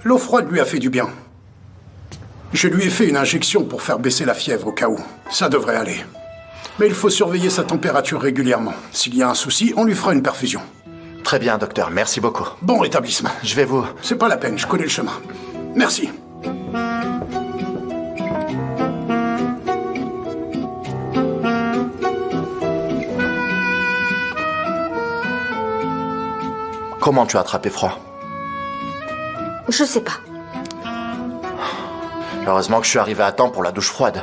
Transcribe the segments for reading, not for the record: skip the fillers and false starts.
L'eau froide lui a fait du bien. Je lui ai fait une injection pour faire baisser la fièvre au cas où. Ça devrait aller. Mais il faut surveiller sa température régulièrement. S'il y a un souci, on lui fera une perfusion. Très bien, docteur. Merci beaucoup. Bon rétablissement. Je vais vous... C'est pas la peine, je connais le chemin. Merci. Comment tu as attrapé froid? Je sais pas. Heureusement que je suis arrivé à temps pour la douche froide.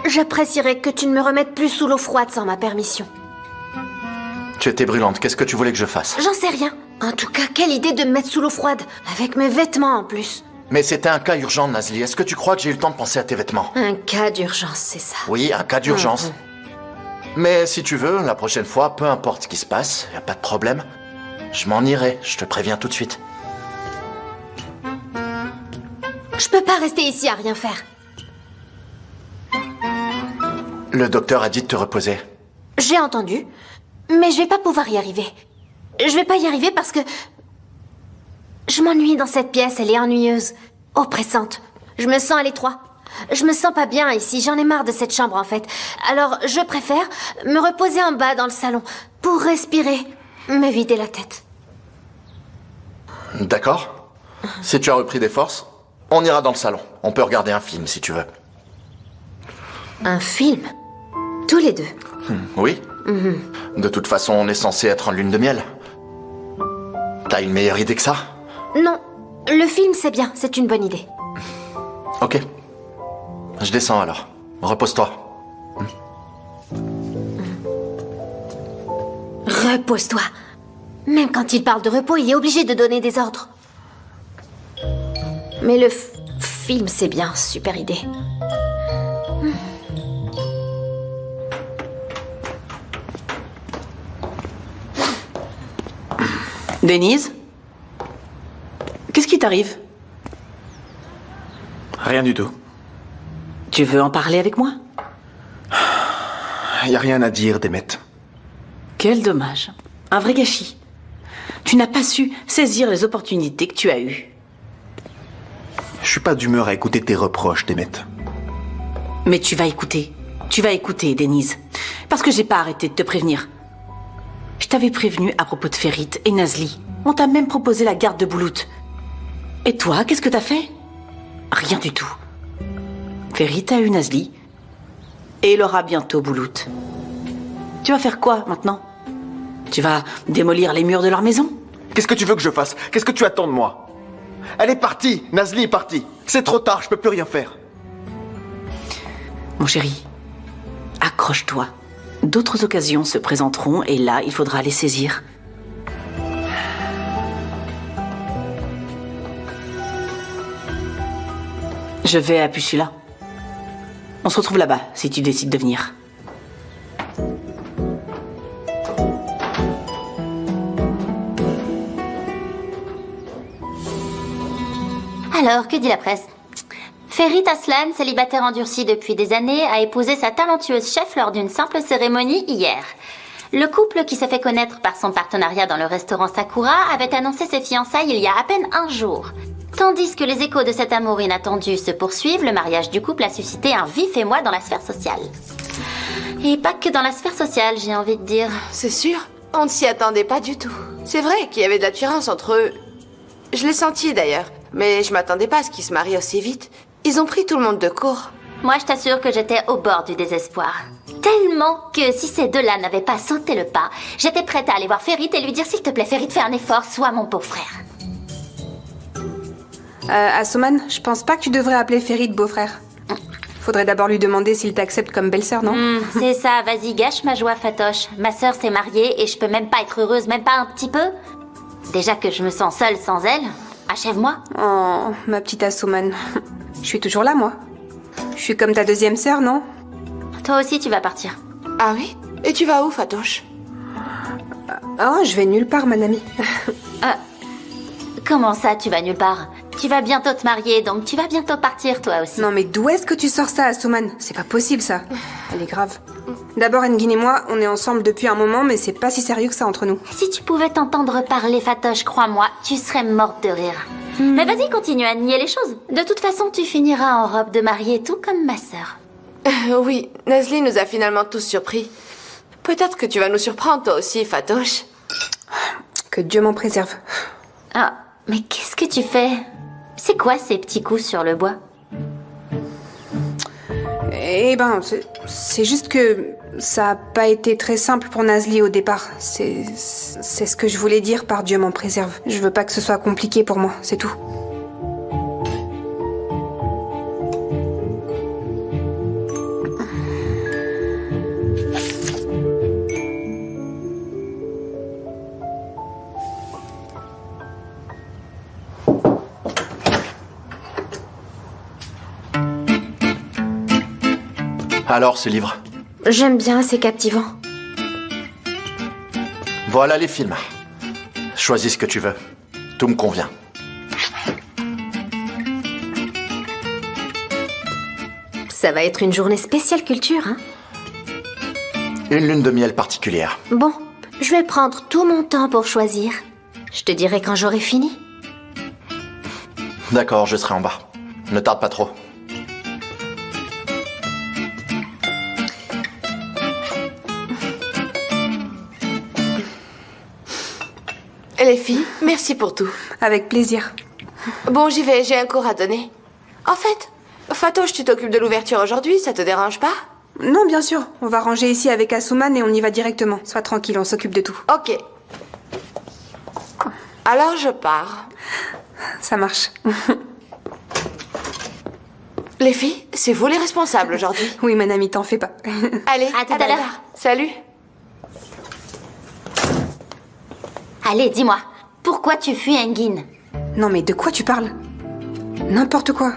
J'apprécierais que tu ne me remettes plus sous l'eau froide sans ma permission. Tu étais brûlante. Qu'est-ce que tu voulais que je fasse? J'en sais rien. En tout cas, quelle idée de me mettre sous l'eau froide, avec mes vêtements en plus. Mais c'était un cas urgent, Nazli. Est-ce que tu crois que j'ai eu le temps de penser à tes vêtements? Un cas d'urgence, c'est ça. Oui, un cas d'urgence. Mais si tu veux, la prochaine fois, peu importe ce qui se passe, y a pas de problème. Je m'en irai, je te préviens tout de suite. Je peux pas rester ici à rien faire. Le docteur a dit de te reposer. J'ai entendu, mais je vais pas pouvoir y arriver. Je vais pas y arriver parce que... Je m'ennuie dans cette pièce, elle est ennuyeuse, oppressante. Je me sens à l'étroit. Je me sens pas bien ici, j'en ai marre de cette chambre en fait. Alors je préfère me reposer en bas dans le salon, pour respirer, me vider la tête. D'accord. Si tu as repris des forces, on ira dans le salon. On peut regarder un film si tu veux. Un film? Tous les deux? Oui. De toute façon, on est censé être en lune de miel. T'as une meilleure idée que ça? Non, le film c'est bien, c'est une bonne idée. Ok. Je descends alors. Repose-toi. Repose-toi. Même quand il parle de repos, il est obligé de donner des ordres. Mais le film c'est bien, super idée. Denise? Qu'est-ce qui t'arrive? Rien du tout. Tu veux en parler avec moi? Y a rien à dire, Demet. Quel dommage. Un vrai gâchis. Tu n'as pas su saisir les opportunités que tu as eues. Je suis pas d'humeur à écouter tes reproches, Demet. Mais tu vas écouter. Tu vas écouter, Denise. Parce que j'ai pas arrêté de te prévenir. Je t'avais prévenu à propos de Ferit et Nazli. On t'a même proposé la garde de Boulout. Et toi, qu'est-ce que t'as fait? Rien du tout. Ferit a eu Nazli. Et il aura bientôt Boulout. Tu vas faire quoi, maintenant? Tu vas démolir les murs de leur maison? Qu'est-ce que tu veux que je fasse? Qu'est-ce que tu attends de moi? Elle est partie. Nazli est partie. C'est trop tard, je peux plus rien faire. Mon chéri, accroche-toi. D'autres occasions se présenteront et là, il faudra les saisir. Je vais à Pusula. On se retrouve là-bas, si tu décides de venir. Alors, que dit la presse? Ferit Aslan, célibataire endurci depuis des années, a épousé sa talentueuse chef lors d'une simple cérémonie hier. Le couple, qui s'est fait connaître par son partenariat dans le restaurant Sakura, avait annoncé ses fiançailles il y a à peine un jour. Tandis que les échos de cet amour inattendu se poursuivent, le mariage du couple a suscité un vif émoi dans la sphère sociale. Et pas que dans la sphère sociale, j'ai envie de dire. C'est sûr, on ne s'y attendait pas du tout. C'est vrai qu'il y avait de l'attirance entre eux. Je l'ai senti d'ailleurs, mais je m'attendais pas à ce qu'ils se marient aussi vite. Ils ont pris tout le monde de court. Moi, je t'assure que j'étais au bord du désespoir. Tellement que si ces deux-là n'avaient pas sauté le pas, j'étais prête à aller voir Ferit et lui dire « S'il te plaît, Ferit, fais un effort, sois mon beau-frère. » Asuman, je pense pas que tu devrais appeler Ferit beau-frère. Faudrait d'abord lui demander s'il t'accepte comme belle-sœur, non? C'est ça, vas-y, gâche ma joie, Fatoche. Ma sœur s'est mariée et je peux même pas être heureuse, même pas un petit peu. Déjà que je me sens seule sans elle. Achève-moi. Oh, ma petite Asuman. Je suis toujours là, moi. Je suis comme ta deuxième sœur, non? Toi aussi, tu vas partir. Ah oui? Et tu vas où, Fatoche? Oh, je vais nulle part, mon amie. Comment ça, tu vas nulle part? Tu vas bientôt te marier, donc tu vas bientôt partir, toi aussi. Non, mais d'où est-ce que tu sors ça, Asuman? C'est pas possible, ça. Elle est grave. D'abord, Engin et moi, on est ensemble depuis un moment, mais c'est pas si sérieux que ça entre nous. Si tu pouvais t'entendre parler, Fatoche, crois-moi, tu serais morte de rire. Mais vas-y, continue à nier les choses. De toute façon, tu finiras en robe de mariée, tout comme ma sœur. Oui, Nazli nous a finalement tous surpris. Peut-être que tu vas nous surprendre, toi aussi, Fatoche. Que Dieu m'en préserve. Ah, mais qu'est-ce que tu fais? C'est quoi ces petits coups sur le bois? Eh ben, c'est juste que ça a pas été très simple pour Nazli au départ. C'est ce que je voulais dire par Dieu m'en préserve. Je veux pas que ce soit compliqué pour moi, c'est tout. Alors, ce livre? J'aime bien, c'est captivant. Voilà les films. Choisis ce que tu veux. Tout me convient. Ça va être une journée spéciale culture, hein? Une lune de miel particulière. Bon, je vais prendre tout mon temps pour choisir. Je te dirai quand j'aurai fini. D'accord, je serai en bas. Ne tarde pas trop. Les filles, merci pour tout. Avec plaisir. Bon, j'y vais, j'ai un cours à donner. En fait, Fatoche, tu t'occupes de l'ouverture aujourd'hui, ça te dérange pas? Non, bien sûr. On va ranger ici avec Asuman et on y va directement. Sois tranquille, on s'occupe de tout. Ok. Alors, je pars. Ça marche. Les filles, c'est vous les responsables aujourd'hui. Oui, mon amie, t'en fais pas. Allez, À tout à l'heure. Salut. Allez, dis-moi, pourquoi tu fuis Engin? Non, mais de quoi tu parles? N'importe quoi.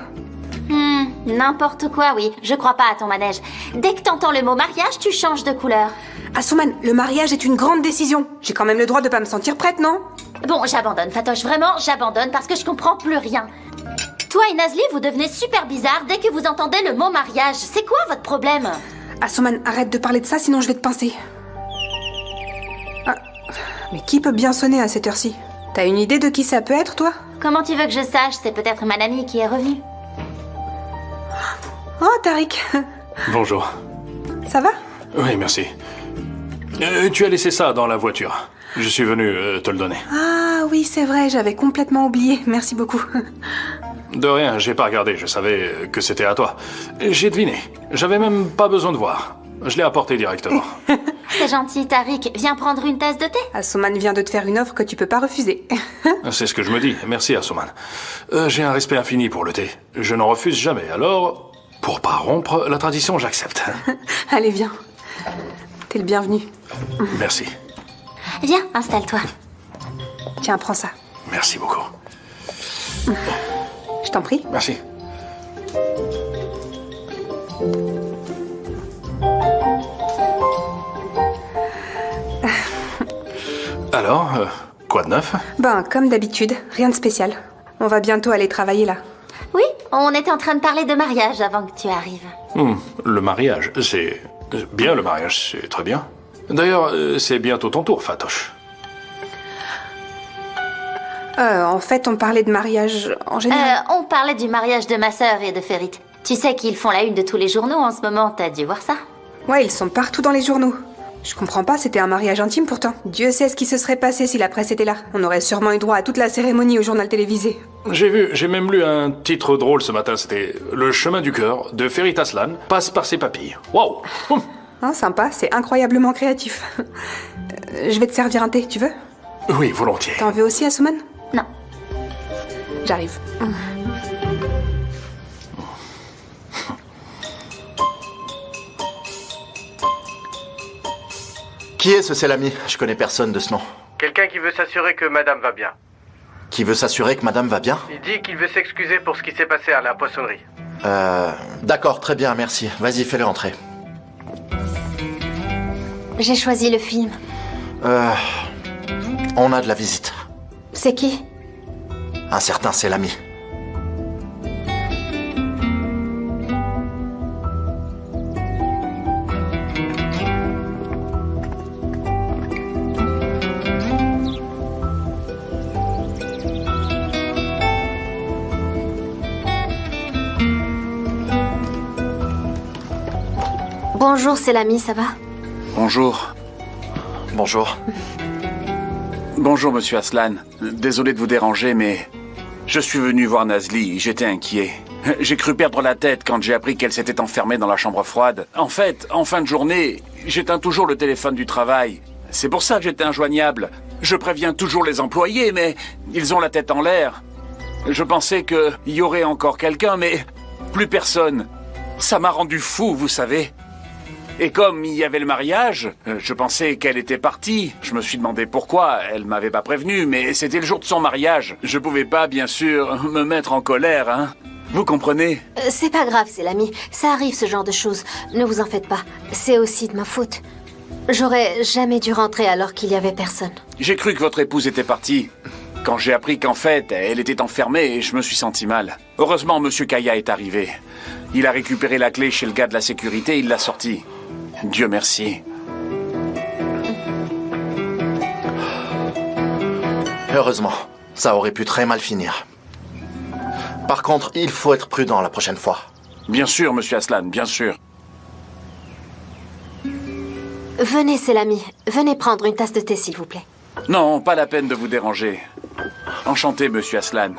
N'importe quoi, oui. Je crois pas à ton manège. Dès que t'entends le mot mariage, tu changes de couleur. Asuman, le mariage est une grande décision. J'ai quand même le droit de pas me sentir prête, non? Bon, j'abandonne, Fatoche. Vraiment, j'abandonne parce que je comprends plus rien. Toi et Nazli, vous devenez super bizarres dès que vous entendez le mot mariage. C'est quoi votre problème? Asuman, arrête de parler de ça, sinon je vais te pincer. Ah, mais qui peut bien sonner à cette heure-ci? T'as une idée de qui ça peut être, toi? Comment tu veux que je sache? C'est peut-être ma amie qui est revenue. Oh, Tariq. Bonjour. Ça va? Oui, merci. Tu as laissé ça dans la voiture. Je suis venu te le donner. Ah oui, c'est vrai, j'avais complètement oublié. Merci beaucoup. De rien, j'ai pas regardé, je savais que c'était à toi. J'ai deviné. J'avais même pas besoin de voir. Je l'ai apporté directement. C'est gentil, Tariq. Viens prendre une tasse de thé. Asuman vient de te faire une offre que tu peux pas refuser. C'est ce que je me dis. Merci, Asuman. J'ai un respect infini pour le thé. Je n'en refuse jamais. Alors, pour pas rompre la tradition, j'accepte. Allez, viens. T'es le bienvenu. Merci. Viens, installe-toi. Tiens, prends ça. Merci beaucoup. Je t'en prie. Merci. Alors, quoi de neuf? Ben, comme d'habitude, rien de spécial. On va bientôt aller travailler là. Oui, on était en train de parler de mariage avant que tu arrives. Le mariage, c'est... Bien, le mariage, c'est très bien. D'ailleurs, c'est bientôt ton tour, Fatoche. En fait, on parlait de mariage en général. On parlait du mariage de ma sœur et de Ferit. Tu sais qu'ils font la une de tous les journaux en ce moment, t'as dû voir ça? Ouais, ils sont partout dans les journaux. Je comprends pas, c'était un mariage intime pourtant. Dieu sait ce qui se serait passé si la presse était là. On aurait sûrement eu droit à toute la cérémonie au journal télévisé. J'ai même lu un titre drôle ce matin, c'était « Le chemin du cœur de Ferit Aslan passe par ses papilles ». Waouh. Hein, sympa, c'est incroyablement créatif. Je vais te servir un thé, tu veux? Oui, volontiers. T'en veux aussi, Asuman? Non. J'arrive. Qui est ce Selami? Je connais personne de ce nom. Quelqu'un qui veut s'assurer que madame va bien. Qui veut s'assurer que madame va bien? Il dit qu'il veut s'excuser pour ce qui s'est passé à la poissonnerie. D'accord, très bien, merci. Vas-y, fais-le entrer. J'ai choisi le film. On a de la visite. C'est qui? Un certain Selami. Bonjour, c'est l'ami, ça va? Bonjour. Bonjour. Bonjour, monsieur Aslan. Désolé de vous déranger, mais je suis venu voir Nazli. J'étais inquiet. J'ai cru perdre la tête quand j'ai appris qu'elle s'était enfermée dans la chambre froide. En fait, en fin de journée, j'éteins toujours le téléphone du travail. C'est pour ça que j'étais injoignable. Je préviens toujours les employés, mais ils ont la tête en l'air. Je pensais qu'il y aurait encore quelqu'un, mais plus personne. Ça m'a rendu fou, vous savez. Et comme il y avait le mariage, je pensais qu'elle était partie. Je me suis demandé pourquoi, elle m'avait pas prévenu, mais c'était le jour de son mariage. Je pouvais pas, bien sûr, me mettre en colère, hein. Vous comprenez? C'est pas grave, c'est l'ami. Ça arrive, ce genre de choses. Ne vous en faites pas. C'est aussi de ma faute. J'aurais jamais dû rentrer alors qu'il y avait personne. J'ai cru que votre épouse était partie. Quand j'ai appris qu'en fait, elle était enfermée, je me suis senti mal. Heureusement, monsieur Kaya est arrivé. Il a récupéré la clé chez le gars de la sécurité, il l'a sortie. Dieu merci. Heureusement, ça aurait pu très mal finir. Par contre, il faut être prudent la prochaine fois. Bien sûr, monsieur Aslan, bien sûr. Venez, c'est l'ami. Venez prendre une tasse de thé, s'il vous plaît. Non, pas la peine de vous déranger. Enchanté, monsieur Aslan.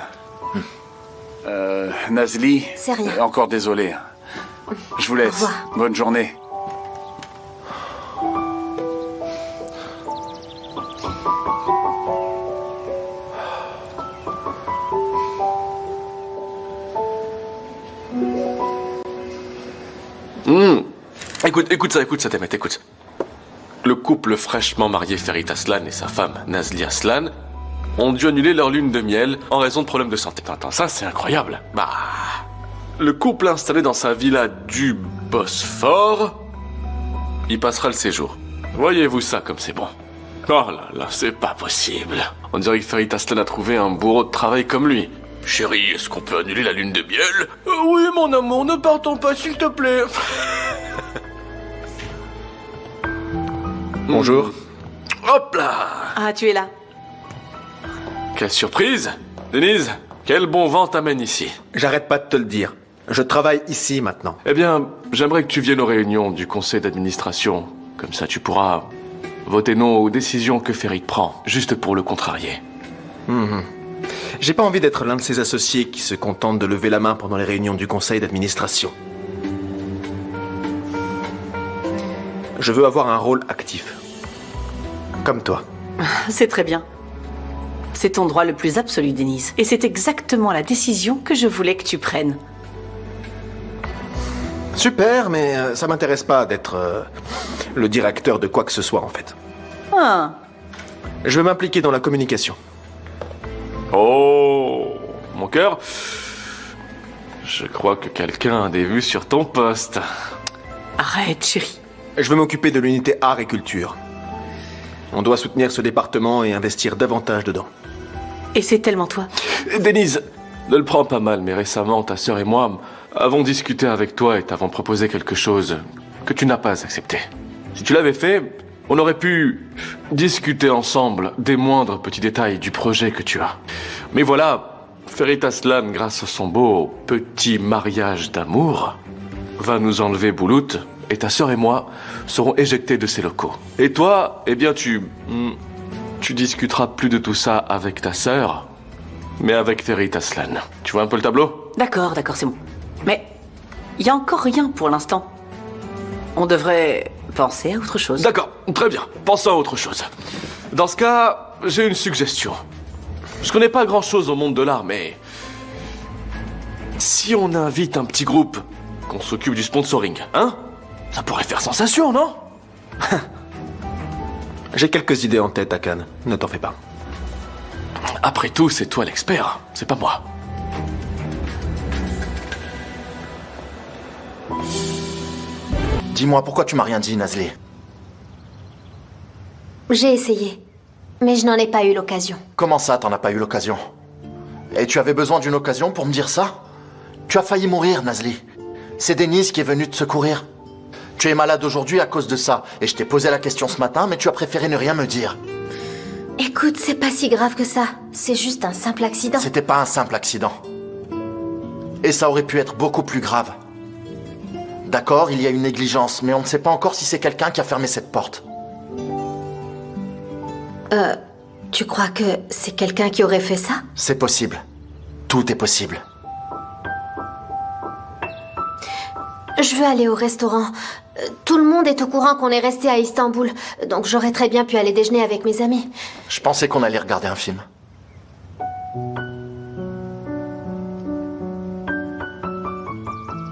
Nazli. C'est rien. Encore désolé. Je vous laisse. Au revoir. Bonne journée. Écoute ça, Temet, écoute. Le couple fraîchement marié Ferit Aslan et sa femme Nazli Aslan ont dû annuler leur lune de miel en raison de problèmes de santé. Attends, ça c'est incroyable. Bah, le couple installé dans sa villa du Bosphore, il passera le séjour. Voyez-vous ça comme c'est bon. Oh là là, c'est pas possible. On dirait que Ferit Aslan a trouvé un bourreau de travail comme lui. Chérie, est-ce qu'on peut annuler la lune de miel? Oui, mon amour, ne partons pas, s'il te plaît. Bonjour. Hop là! Ah, tu es là. Quelle surprise! Denise, quel bon vent t'amène ici? J'arrête pas de te le dire. Je travaille ici maintenant. Eh bien, j'aimerais que tu viennes aux réunions du conseil d'administration. Comme ça, tu pourras voter non aux décisions que Ferit prend, juste pour le contrarier. J'ai pas envie d'être l'un de ces associés qui se contentent de lever la main pendant les réunions du conseil d'administration. Je veux avoir un rôle actif. Comme toi. C'est très bien. C'est ton droit le plus absolu, Denise. Et c'est exactement la décision que je voulais que tu prennes. Super, mais ça m'intéresse pas d'être le directeur de quoi que ce soit, en fait. Ah, Je veux m'impliquer dans la communication. Oh, mon cœur, je crois que quelqu'un a des vues sur ton poste. arrête, chérie. Je veux m'occuper de l'unité art et culture. On doit soutenir ce département et investir davantage dedans. Et c'est tellement toi. Denise, ne le prends pas mal, mais récemment, ta sœur et moi avons discuté avec toi et t'avons proposé quelque chose que tu n'as pas accepté. Si tu l'avais fait, on aurait pu discuter ensemble des moindres petits détails du projet que tu as. Mais voilà, Ferit Aslan, grâce à son beau petit mariage d'amour, va nous enlever Boulout et ta sœur et moi serons éjectés de ces locaux. Et toi, eh bien tu discuteras plus de tout ça avec ta sœur, mais avec Ferit Aslan. Tu vois un peu le tableau? D'accord, c'est bon. Mais il y a encore rien pour l'instant. On devrait penser à autre chose. D'accord, très bien. Pensons à autre chose. Dans ce cas, j'ai une suggestion. Je connais pas grand-chose au monde de l'art, mais si on invite un petit groupe, qu'on s'occupe du sponsoring, hein? Ça pourrait faire sensation, non? J'ai quelques idées en tête, Akan. Ne t'en fais pas. Après tout, c'est toi l'expert, c'est pas moi. Dis-moi, pourquoi tu m'as rien dit, Nazli? J'ai essayé, mais je n'en ai pas eu l'occasion. Comment ça, t'en as pas eu l'occasion? Et tu avais besoin d'une occasion pour me dire ça? Tu as failli mourir, Nazli. C'est Denise qui est venue te secourir. Tu es malade aujourd'hui à cause de ça, et je t'ai posé la question ce matin, mais tu as préféré ne rien me dire. Écoute, c'est pas si grave que ça. C'est juste un simple accident. C'était pas un simple accident. Et ça aurait pu être beaucoup plus grave. D'accord, il y a une négligence, mais on ne sait pas encore si c'est quelqu'un qui a fermé cette porte. Tu crois que c'est quelqu'un qui aurait fait ça? C'est possible. Tout est possible. Je veux aller au restaurant. Tout le monde est au courant qu'on est resté à Istanbul, donc j'aurais très bien pu aller déjeuner avec mes amis. Je pensais qu'on allait regarder un film.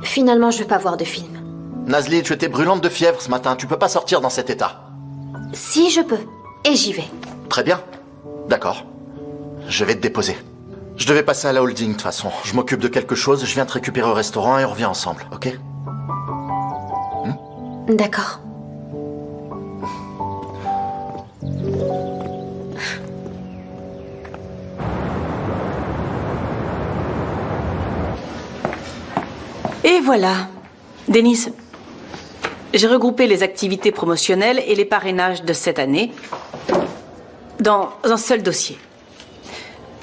Finalement, je veux pas voir de film. Nazli, tu étais brûlante de fièvre ce matin. Tu peux pas sortir dans cet état. Si, je peux. Et j'y vais. Très bien. D'accord. Je vais te déposer. Je devais passer à la holding de toute façon. Je m'occupe de quelque chose, je viens te récupérer au restaurant et on revient ensemble, ok? D'accord. Et voilà. Denise, j'ai regroupé les activités promotionnelles et les parrainages de cette année dans un seul dossier.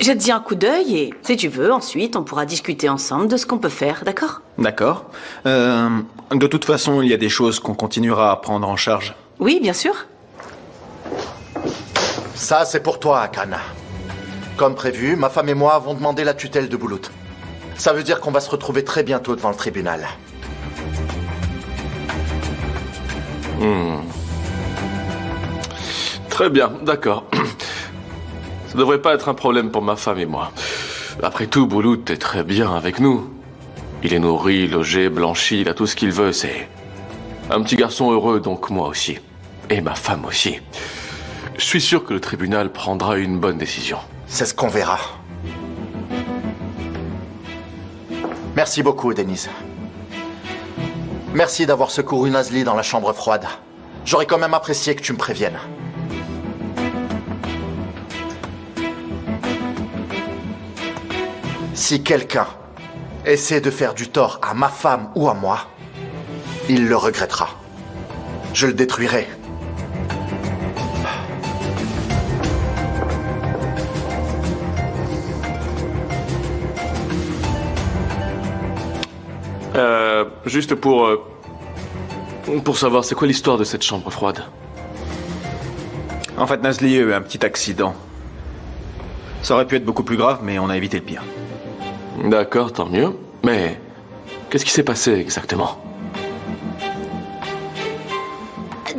Jette-y un coup d'œil et, si tu veux, ensuite, on pourra discuter ensemble de ce qu'on peut faire, d'accord? D'accord. De toute façon, il y a des choses qu'on continuera à prendre en charge. Oui, bien sûr. Ça, c'est pour toi, Akan. Comme prévu, ma femme et moi avons demandé la tutelle de Boulout. Ça veut dire qu'on va se retrouver très bientôt devant le tribunal. Très bien, d'accord. Ça devrait pas être un problème pour ma femme et moi. Après tout, Boulout est très bien avec nous. Il est nourri, logé, blanchi, il a tout ce qu'il veut, c'est un petit garçon heureux, donc moi aussi. Et ma femme aussi. Je suis sûr que le tribunal prendra une bonne décision. C'est ce qu'on verra. Merci beaucoup, Denise. Merci d'avoir secouru Nazli dans la chambre froide. J'aurais quand même apprécié que tu me préviennes. Si quelqu'un essaie de faire du tort à ma femme ou à moi, il le regrettera. Je le détruirai. Juste pour savoir, c'est quoi l'histoire de cette chambre froide? En fait, Nazli a eu un petit accident. Ça aurait pu être beaucoup plus grave, mais on a évité le pire. D'accord, tant mieux. Mais qu'est-ce qui s'est passé exactement?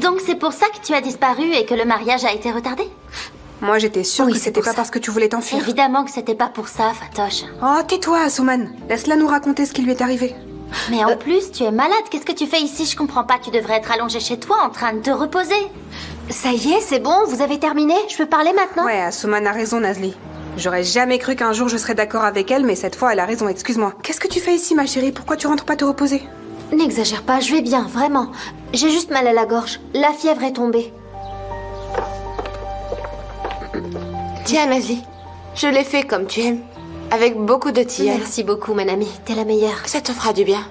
Donc c'est pour ça que tu as disparu et que le mariage a été retardé? Moi, j'étais sûre Oui, que c'est c'était pour pas ça. parce que tu voulais t'enfuir. Évidemment que c'était pas pour ça, Fatoche. Oh, tais-toi, Asuman. Laisse-la nous raconter ce qui lui est arrivé. Mais en plus, tu es malade. Qu'est-ce que tu fais ici? Je comprends pas. Tu devrais être allongé chez toi en train de te reposer. Ça y est, c'est bon, vous avez terminé? Je peux parler maintenant? Ouais, Asuman a raison, Nazli. J'aurais jamais cru qu'un jour je serais d'accord avec elle, mais cette fois, elle a raison, excuse-moi. Qu'est-ce que tu fais ici, ma chérie? Pourquoi tu rentres pas te reposer? N'exagère pas, je vais bien, vraiment. J'ai juste mal à la gorge. La fièvre est tombée. Tiens, Nazli, je l'ai fait comme tu aimes, avec beaucoup de tilleul. Merci beaucoup, mon amie. T'es la meilleure. Ça te fera du bien.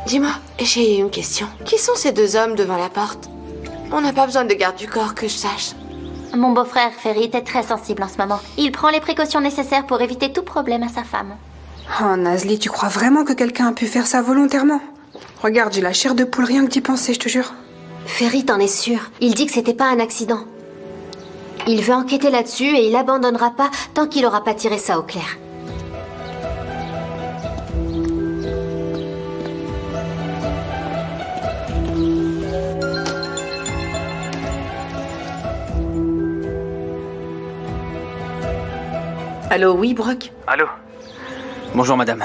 Dis-moi, j'ai une question. Qui sont ces deux hommes devant la porte? On n'a pas besoin de garde du corps, que je sache. Mon beau-frère Ferit est très sensible en ce moment. Il prend les précautions nécessaires pour éviter tout problème à sa femme. Oh, Nazli, tu crois vraiment que quelqu'un a pu faire ça volontairement? Regarde, j'ai la chair de poule rien que d'y penser, je te jure. Ferit en est sûr. Il dit que c'était pas un accident. Il veut enquêter là-dessus et il abandonnera pas tant qu'il aura pas tiré ça au clair. Allô, oui, Brock? Allô? Bonjour, madame.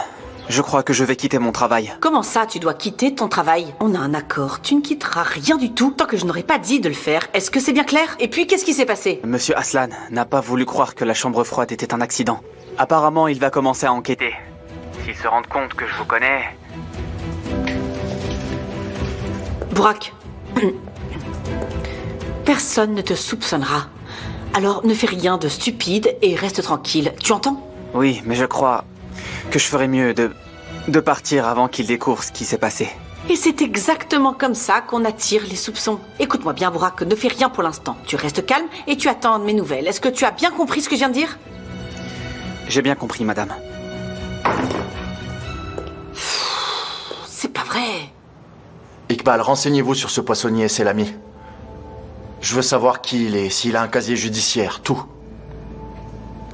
Je crois que je vais quitter mon travail. Comment ça, tu dois quitter ton travail? On a un accord, tu ne quitteras rien du tout tant que je n'aurai pas dit de le faire. Est-ce que c'est bien clair? Et puis, qu'est-ce qui s'est passé? Monsieur Aslan n'a pas voulu croire que la chambre froide était un accident. Apparemment, il va commencer à enquêter. S'il se rend compte que je vous connais... Brock, personne ne te soupçonnera. Alors ne fais rien de stupide et reste tranquille. Tu entends? Oui, mais je crois que je ferais mieux de partir avant qu'il découvre ce qui s'est passé. Et c'est exactement comme ça qu'on attire les soupçons. Écoute-moi bien, Brock, ne fais rien pour l'instant. Tu restes calme et tu attends de mes nouvelles. Est-ce que tu as bien compris ce que je viens de dire? J'ai bien compris, madame. C'est pas vrai. Iqbal, renseignez-vous sur ce poissonnier et ses l'ami. Je veux savoir qui il est, s'il a un casier judiciaire, tout.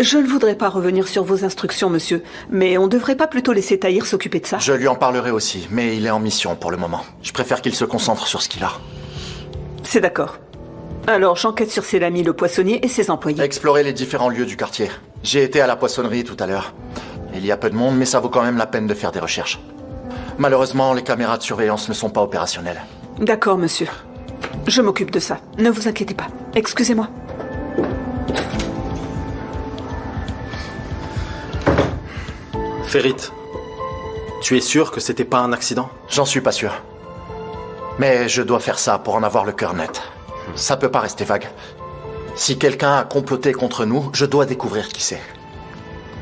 Je ne voudrais pas revenir sur vos instructions, monsieur, mais on ne devrait pas plutôt laisser Tahir s'occuper de ça? Je lui en parlerai aussi, mais il est en mission pour le moment. Je préfère qu'il se concentre sur ce qu'il a. C'est d'accord. Alors, j'enquête sur Selami, le poissonnier, et ses employés. Explorez les différents lieux du quartier. J'ai été à la poissonnerie tout à l'heure. Il y a peu de monde, mais ça vaut quand même la peine de faire des recherches. Malheureusement, les caméras de surveillance ne sont pas opérationnelles. D'accord, monsieur. Je m'occupe de ça. Ne vous inquiétez pas. Excusez-moi. Ferit, tu es sûr que c'était pas un accident? J'en suis pas sûr. Mais je dois faire ça pour en avoir le cœur net. Ça peut pas rester vague. Si quelqu'un a comploté contre nous, je dois découvrir qui c'est.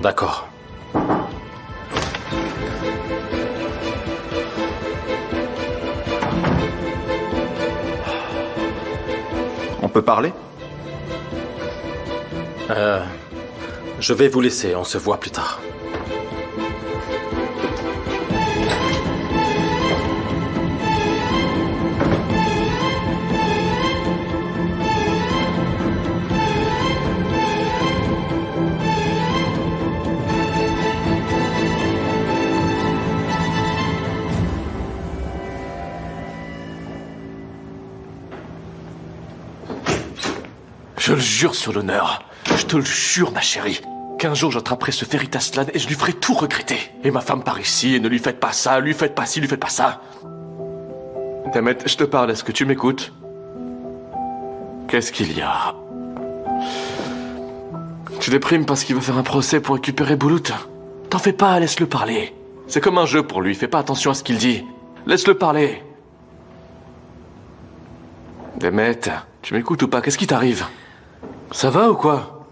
D'accord. On peut parler? Je vais vous laisser, on se voit plus tard. Je le jure sur l'honneur. Je te le jure, ma chérie. Qu'un jour j'attraperai ce Ferit Aslan et je lui ferai tout regretter. Et ma femme par ici, et ne lui faites pas ça, lui faites pas ci, lui faites pas ça. Demet, je te parle, est-ce que tu m'écoutes? Qu'est-ce qu'il y a? Tu déprimes parce qu'il veut faire un procès pour récupérer Boulout? T'en fais pas, laisse-le parler. C'est comme un jeu pour lui, fais pas attention à ce qu'il dit. Laisse-le parler. Demet, tu m'écoutes ou pas? Qu'est-ce qui t'arrive? Ça va ou quoi?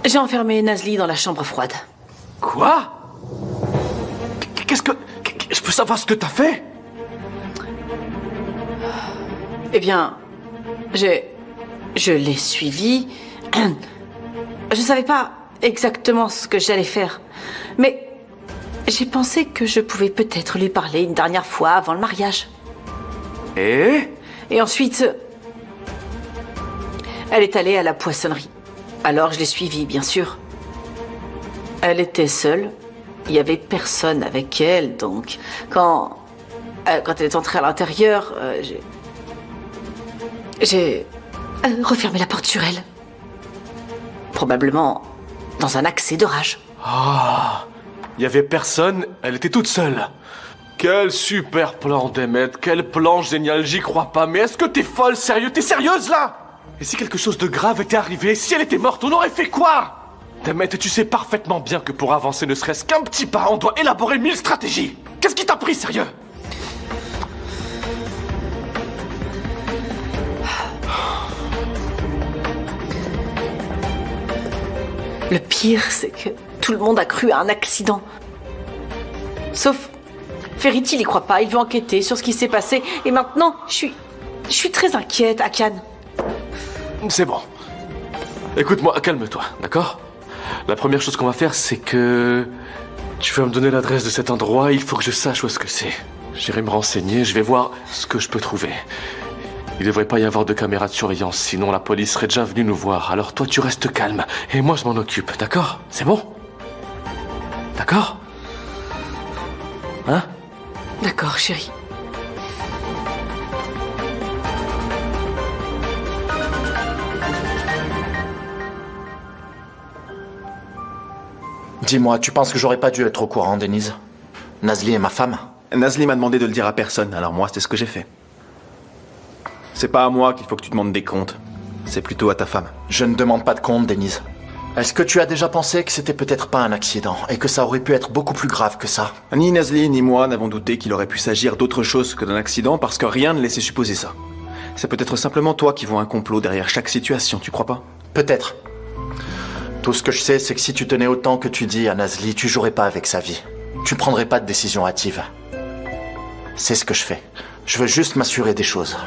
J'ai enfermé Nazli dans la chambre froide. Quoi? Qu'est-ce que... Je peux savoir ce que t'as fait? Eh bien, je l'ai suivi. Je savais pas exactement ce que j'allais faire. Mais j'ai pensé que je pouvais peut-être lui parler une dernière fois avant le mariage. Et ensuite, elle est allée à la poissonnerie. Alors je l'ai suivie, bien sûr. Elle était seule. Il n'y avait personne avec elle, donc quand elle est entrée à l'intérieur, j'ai refermé la porte sur elle. Probablement dans un accès de rage. Ah, il n'y avait personne, elle était toute seule. Quel super plan, Demet, quel plan génial, j'y crois pas. Mais est-ce que t'es folle, sérieux? T'es sérieuse, là? Et si quelque chose de grave était arrivé, si elle était morte, on aurait fait quoi? Demet, tu sais parfaitement bien que pour avancer ne serait-ce qu'un petit pas, on doit élaborer 1000 stratégies. Qu'est-ce qui t'a pris, sérieux? Le pire, c'est que tout le monde a cru à un accident. Sauf Ferit, il y croit pas. Il veut enquêter sur ce qui s'est passé. Et maintenant, je suis très inquiète, Akan. C'est bon. Écoute-moi, calme-toi, d'accord? La première chose qu'on va faire, c'est que... Tu vas me donner l'adresse de cet endroit, il faut que je sache où est-ce que c'est. J'irai me renseigner, je vais voir ce que je peux trouver. Il devrait pas y avoir de caméras de surveillance, sinon la police serait déjà venue nous voir. Alors toi, tu restes calme, et moi, je m'en occupe, d'accord? C'est bon? D'accord? Hein? D'accord, chérie. Dis-moi, tu penses que j'aurais pas dû être au courant, Denise? Nazli est ma femme. Nazli m'a demandé de le dire à personne, alors moi, c'est ce que j'ai fait. C'est pas à moi qu'il faut que tu demandes des comptes. C'est plutôt à ta femme. Je ne demande pas de compte, Denise. Est-ce que tu as déjà pensé que c'était peut-être pas un accident et que ça aurait pu être beaucoup plus grave que ça? Ni Nazli ni moi n'avons douté qu'il aurait pu s'agir d'autre chose que d'un accident parce que rien ne laissait supposer ça. C'est peut-être simplement toi qui vois un complot derrière chaque situation, tu crois pas? Peut-être. Tout ce que je sais, c'est que si tu tenais autant que tu dis à Nazli, tu jouerais pas avec sa vie. Tu ne prendrais pas de décision hâtive. C'est ce que je fais. Je veux juste m'assurer des choses.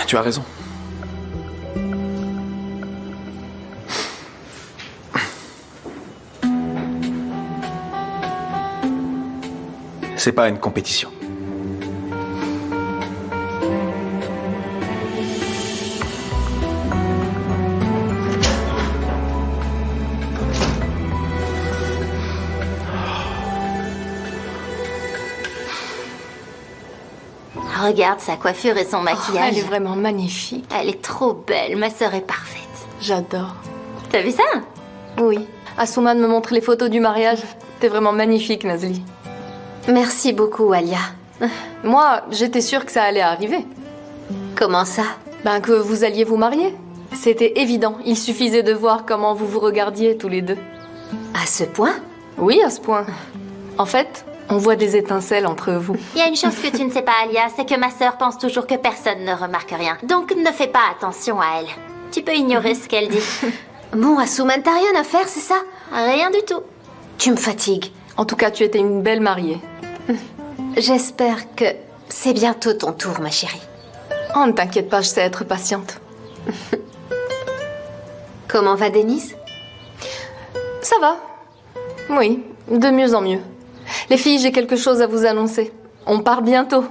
Tu as raison. C'est pas une compétition. Regarde sa coiffure et son maquillage. Elle est vraiment magnifique. Elle est trop belle, ma sœur est parfaite. J'adore. T'as vu ça? Oui. Asuman me montre les photos du mariage. T'es vraiment magnifique, Nazli. Merci beaucoup, Alia. Moi, j'étais sûre que ça allait arriver. Comment ça? Ben, que vous alliez vous marier. C'était évident. Il suffisait de voir comment vous vous regardiez tous les deux. À ce point? Oui, à ce point. En fait, on voit des étincelles entre vous. Il y a une chose que tu ne sais pas, Alia, c'est que ma sœur pense toujours que personne ne remarque rien. Donc ne fais pas attention à elle. Tu peux ignorer ce qu'elle dit. Bon, Asuman, t'as rien à faire, c'est ça? Rien du tout. Tu me fatigues. En tout cas, tu étais une belle mariée. J'espère que c'est bientôt ton tour, ma chérie. Oh, ne t'inquiète pas, je sais être patiente. Comment va Denise? Ça va. Oui, de mieux en mieux. Les filles, j'ai quelque chose à vous annoncer. On part bientôt.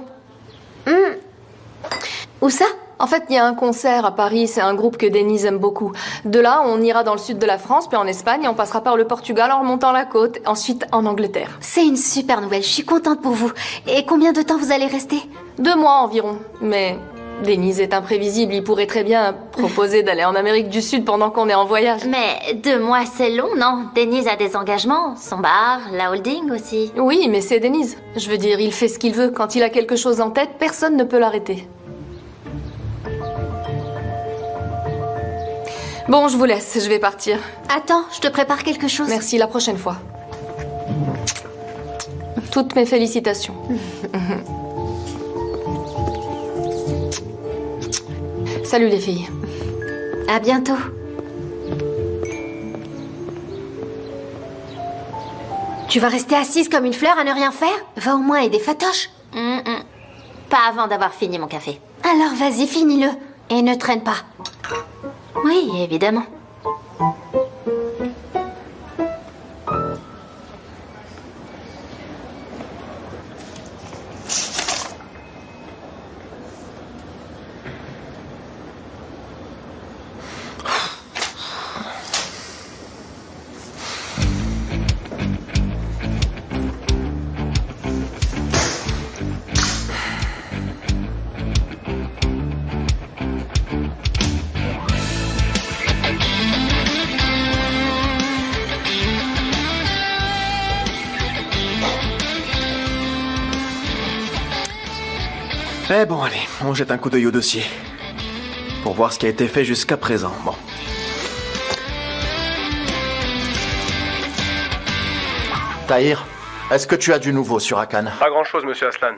Où ça? En fait, il y a un concert à Paris, c'est un groupe que Denise aime beaucoup. De là, on ira dans le sud de la France, puis en Espagne, et on passera par le Portugal en remontant la côte, ensuite en Angleterre. C'est une super nouvelle, je suis contente pour vous. Et combien de temps vous allez rester? 2 mois environ. Mais Denise est imprévisible, il pourrait très bien proposer d'aller en Amérique du Sud pendant qu'on est en voyage. Mais 2 mois, c'est long, non? Denise a des engagements, son bar, la holding aussi. Oui, mais c'est Denise. Je veux dire, il fait ce qu'il veut. Quand il a quelque chose en tête, personne ne peut l'arrêter. Bon, je vous laisse, je vais partir. Attends, je te prépare quelque chose. Merci, la prochaine fois. Toutes mes félicitations. Salut les filles. À bientôt. Tu vas rester assise comme une fleur à ne rien faire? Va au moins aider Fatoche. Pas avant d'avoir fini mon café. Alors vas-y, finis-le. Et ne traîne pas. Oui, évidemment. Eh bon, allez, on jette un coup d'œil au dossier. Pour voir ce qui a été fait jusqu'à présent. Bon. Tahir, est-ce que tu as du nouveau sur Akan? Pas grand-chose, monsieur Aslan.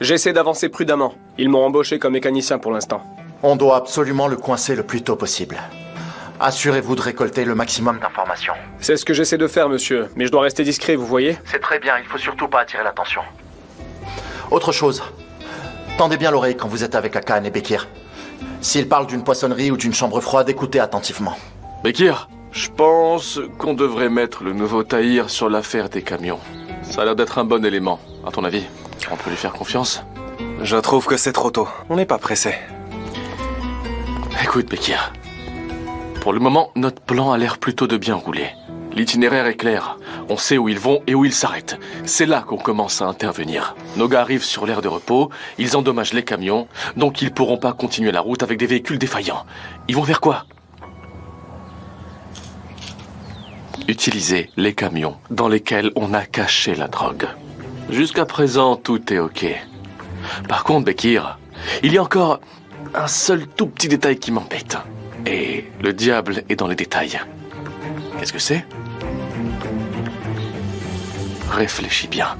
J'essaie d'avancer prudemment. Ils m'ont embauché comme mécanicien pour l'instant. On doit absolument le coincer le plus tôt possible. Assurez-vous de récolter le maximum d'informations. C'est ce que j'essaie de faire, monsieur. Mais je dois rester discret, vous voyez? C'est très bien, il faut surtout pas attirer l'attention. Autre chose. Tendez bien l'oreille quand vous êtes avec Akan et Bekir. S'ils parlent d'une poissonnerie ou d'une chambre froide, écoutez attentivement. Bekir, je pense qu'on devrait mettre le nouveau Tahir sur l'affaire des camions. Ça a l'air d'être un bon élément. À ton avis, on peut lui faire confiance? Je trouve que c'est trop tôt. On n'est pas pressé. Écoute, Bekir. Pour le moment, notre plan a l'air plutôt de bien rouler. L'itinéraire est clair. On sait où ils vont et où ils s'arrêtent. C'est là qu'on commence à intervenir. Nos gars arrivent sur l'aire de repos, ils endommagent les camions, donc ils pourront pas continuer la route avec des véhicules défaillants. Ils vont faire quoi? Utiliser les camions dans lesquels on a caché la drogue. Jusqu'à présent, tout est ok. Par contre, Bekir, il y a encore un seul tout petit détail qui m'embête. Et le diable est dans les détails. Qu'est-ce que c'est? Réfléchis bien.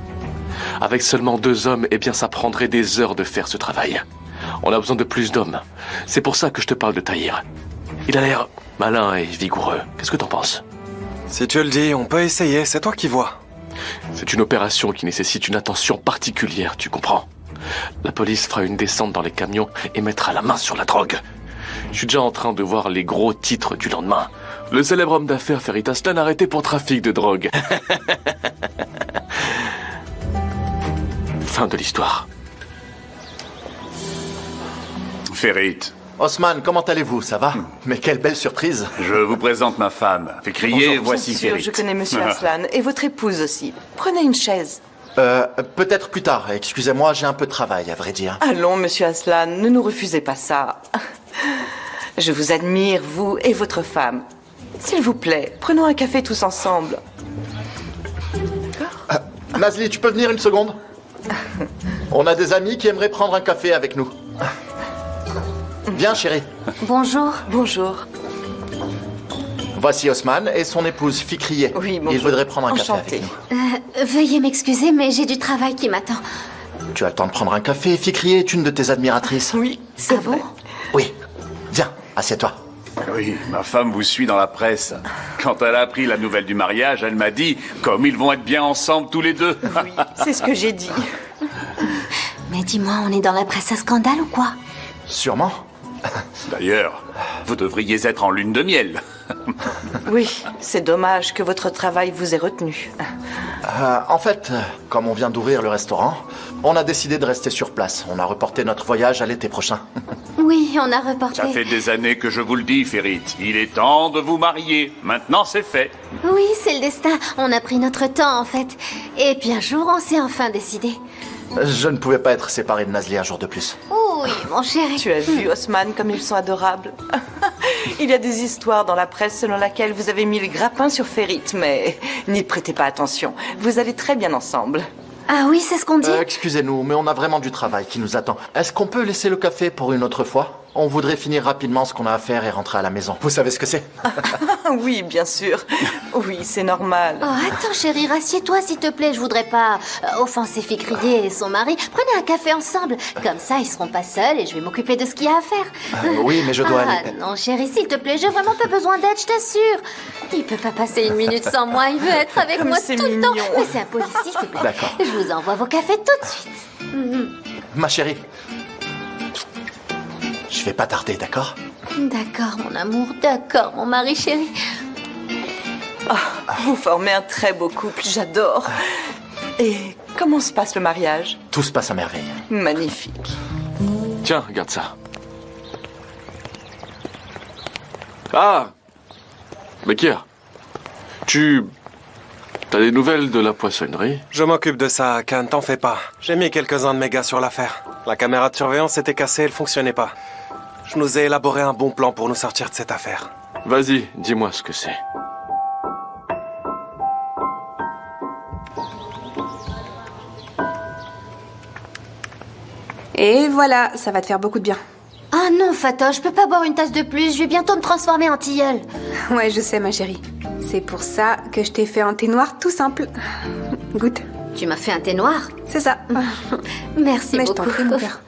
Avec seulement 2 hommes, eh bien ça prendrait des heures de faire ce travail. On a besoin de plus d'hommes. C'est pour ça que je te parle de Tahir. Il a l'air malin et vigoureux. Qu'est-ce que t'en penses? Si tu le dis, on peut essayer, c'est toi qui vois. C'est une opération qui nécessite une attention particulière, tu comprends? La police fera une descente dans les camions et mettra la main sur la drogue. Je suis déjà en train de voir les gros titres du lendemain. Le célèbre homme d'affaires Ferit Aslan arrêté pour trafic de drogue. Fin de l'histoire. Ferit. Osman, comment allez-vous? Ça va? Mais quelle belle surprise. Je vous présente ma femme. Fait crier, voici Bien sûr, Ferit. je connais Monsieur Aslan et votre épouse aussi. Prenez une chaise. Peut-être plus tard. Excusez-moi, j'ai un peu de travail, à vrai dire. Allons, Monsieur Aslan, ne nous refusez pas ça. Je vous admire, vous et votre femme. S'il vous plaît, prenons un café tous ensemble. Nazli, tu peux venir une seconde? On a des amis qui aimeraient prendre un café avec nous. Viens, chérie. Bonjour. Bonjour. Voici Osman et son épouse, Fikriye. Oui, bonjour. Ils voudraient prendre un Enchantée. café avec nous. Veuillez m'excuser, mais j'ai du travail qui m'attend. Tu as le temps de prendre un café. Fikriye est une de tes admiratrices. Oui, c'est vrai. Oui. Viens, assieds-toi. Oui, ma femme vous suit dans la presse. Quand elle a appris la nouvelle du mariage, elle m'a dit comme ils vont être bien ensemble tous les deux. Oui, c'est ce que j'ai dit. Mais dis-moi, on est dans la presse à scandale ou quoi? Sûrement. D'ailleurs, vous devriez être en lune de miel. Oui, c'est dommage que votre travail vous ait retenu. En fait, comme on vient d'ouvrir le restaurant, on a décidé de rester sur place. On a reporté notre voyage à l'été prochain. Oui, on a reporté. Ça fait des années que je vous le dis, Ferit. Il est temps de vous marier. Maintenant, c'est fait. Oui, c'est le destin. On a pris notre temps, en fait. Et puis un jour, on s'est enfin décidé. Je ne pouvais pas être séparé de Nazli un jour de plus. Oui, mon chéri. Tu as vu, Osman, comme ils sont adorables. Il y a des histoires dans la presse selon laquelle vous avez mis le grappin sur Ferit, mais n'y prêtez pas attention. Vous allez très bien ensemble. Ah oui, c'est ce qu'on dit. Excusez-nous, mais on a vraiment du travail qui nous attend. Est-ce qu'on peut laisser le café pour une autre fois? On voudrait finir rapidement ce qu'on a à faire et rentrer à la maison. Vous savez ce que c'est? Oui, bien sûr. Oui, c'est normal. Oh, attends, chérie, rassieds-toi, s'il te plaît. Je voudrais pas offenser Fikriye et son mari. Prenez un café ensemble. Comme ça, ils seront pas seuls et je vais m'occuper de ce qu'il y a à faire. Oui, mais je dois aller. Non, chérie, s'il te plaît, j'ai vraiment pas besoin d'aide, je t'assure. Il peut pas passer une minute sans moi. Il veut être avec moi tout le temps. Mais c'est impoli, s'il te plaît. D'accord. Je vous envoie vos cafés tout de suite. Ma chérie, je vais pas tarder, d'accord? D'accord, mon amour. D'accord, mon mari chéri. Vous formez un très beau couple, j'adore. Et comment se passe le mariage? Tout se passe à merveille. Magnifique. Tiens, regarde ça. Ah! Bekir, t'as des nouvelles de la poissonnerie? Je m'occupe de ça, Khan, t'en fais pas. J'ai mis quelques-uns de mes gars sur l'affaire. La caméra de surveillance était cassée, elle fonctionnait pas. Je nous ai élaboré un bon plan pour nous sortir de cette affaire. Vas-y, dis-moi ce que c'est. Et voilà, ça va te faire beaucoup de bien. Ah non, Fatah, je peux pas boire une tasse de plus. Je vais bientôt me transformer en tilleul. Ouais, je sais, ma chérie. C'est pour ça que je t'ai fait un thé noir tout simple. Goûte. Tu m'as fait un thé noir? C'est ça. Merci Mais beaucoup. je t'en prie, mon cœur.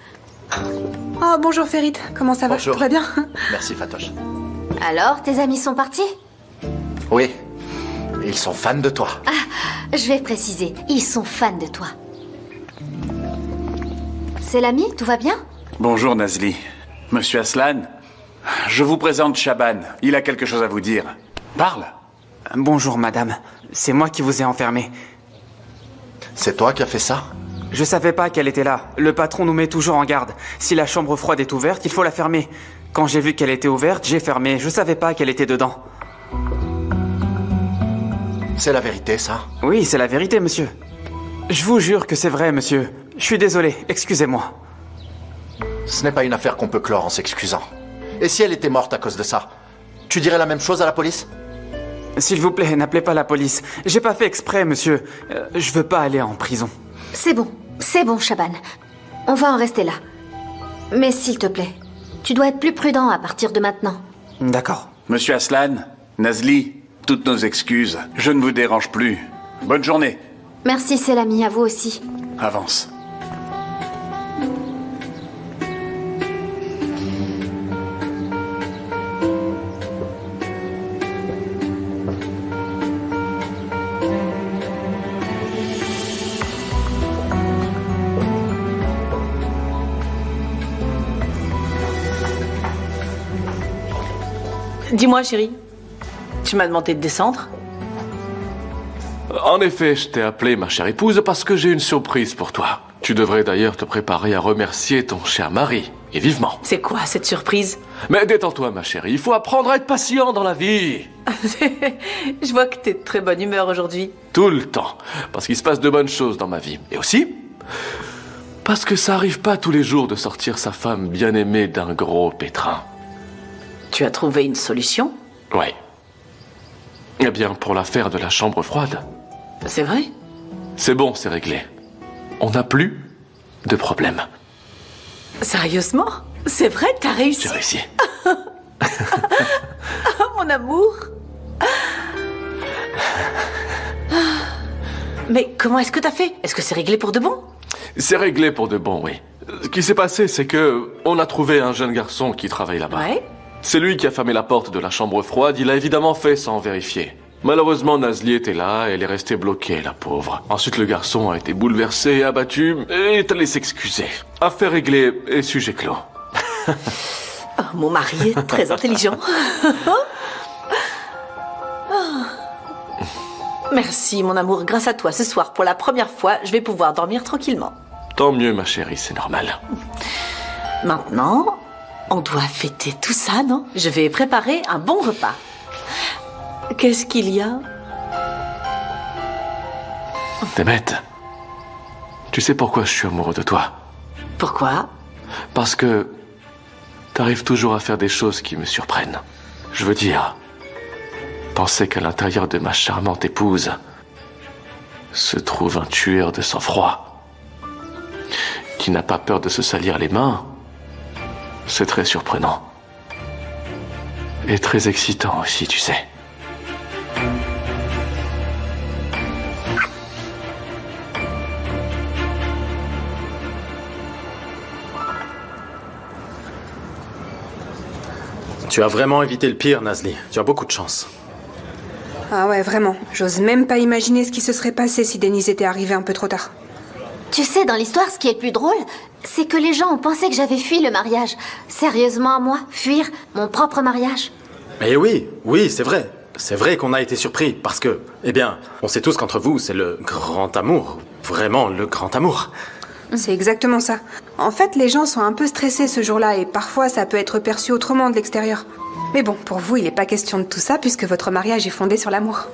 Oh, bonjour Ferit, comment ça va? Bonjour. Tout va bien? Merci, Fatoche. Alors, tes amis sont partis? Oui, ils sont fans de toi. Ah, je vais préciser, ils sont fans de toi. C'est l'ami, tout va bien? Bonjour Nazli. Monsieur Aslan, je vous présente Shaban. Il a quelque chose à vous dire. Parle. Bonjour madame, c'est moi qui vous ai enfermé. C'est toi qui as fait ça? Je savais pas qu'elle était là. Le patron nous met toujours en garde. Si la chambre froide est ouverte, il faut la fermer. Quand j'ai vu qu'elle était ouverte, j'ai fermé. Je savais pas qu'elle était dedans. C'est la vérité, ça? Oui, c'est la vérité, monsieur. Je vous jure que c'est vrai, monsieur. Je suis désolé, excusez-moi. Ce n'est pas une affaire qu'on peut clore en s'excusant. Et si elle était morte à cause de ça, tu dirais la même chose à la police? S'il vous plaît, n'appelez pas la police. J'ai pas fait exprès, monsieur. Je veux pas aller en prison. C'est bon, Shaban. On va en rester là. Mais s'il te plaît, tu dois être plus prudent à partir de maintenant. D'accord. Monsieur Aslan, Nazli, toutes nos excuses. Je ne vous dérange plus. Bonne journée. Merci, c'est l'ami, à vous aussi. Avance. Dis-moi, chérie, tu m'as demandé de descendre? En effet, je t'ai appelé, ma chère épouse, parce que j'ai une surprise pour toi. Tu devrais d'ailleurs te préparer à remercier ton cher mari, et vivement. C'est quoi cette surprise? Mais détends-toi, ma chérie, il faut apprendre à être patient dans la vie. Je vois que t'es de très bonne humeur aujourd'hui. Tout le temps, parce qu'il se passe de bonnes choses dans ma vie. Et aussi, parce que ça arrive pas tous les jours de sortir sa femme bien-aimée d'un gros pétrin. Tu as trouvé une solution? Ouais. Eh bien, pour l'affaire de la chambre froide. C'est vrai? C'est bon, c'est réglé. On n'a plus de problème. Sérieusement? C'est vrai, t'as réussi? J'ai réussi. Mon amour. Mais comment est-ce que t'as fait? Est-ce que c'est réglé pour de bon? C'est réglé pour de bon, oui. Ce qui s'est passé, c'est que on a trouvé un jeune garçon qui travaille là-bas. Ouais. C'est lui qui a fermé la porte de la chambre froide. Il l'a évidemment fait sans vérifier. Malheureusement, Nazli était là et elle est restée bloquée, la pauvre. Ensuite, le garçon a été bouleversé et abattu et est allé s'excuser. Affaire réglée et sujet clos. Oh, mon mari est très intelligent. Merci, mon amour. Grâce à toi, ce soir, pour la première fois, je vais pouvoir dormir tranquillement. Tant mieux, ma chérie, c'est normal. Maintenant, on doit fêter tout ça, non? Je vais préparer un bon repas. Qu'est-ce qu'il y a? Demet, tu sais pourquoi je suis amoureux de toi? Pourquoi? Parce que t'arrives toujours à faire des choses qui me surprennent. Je veux dire, penser qu'à l'intérieur de ma charmante épouse se trouve un tueur de sang-froid qui n'a pas peur de se salir les mains, c'est très surprenant. Et très excitant aussi, tu sais. Tu as vraiment évité le pire, Nazli. Tu as beaucoup de chance. Ah ouais, vraiment. J'ose même pas imaginer ce qui se serait passé si Denise était arrivée un peu trop tard. Tu sais, dans l'histoire, ce qui est le plus drôle, c'est que les gens ont pensé que j'avais fui le mariage. Sérieusement, moi, fuir mon propre mariage. Mais oui, c'est vrai. C'est vrai qu'on a été surpris parce que, eh bien, on sait tous qu'entre vous, c'est le grand amour. Vraiment le grand amour. C'est exactement ça. En fait, les gens sont un peu stressés ce jour-là et parfois ça peut être perçu autrement de l'extérieur. Mais bon, pour vous, il n'est pas question de tout ça puisque votre mariage est fondé sur l'amour.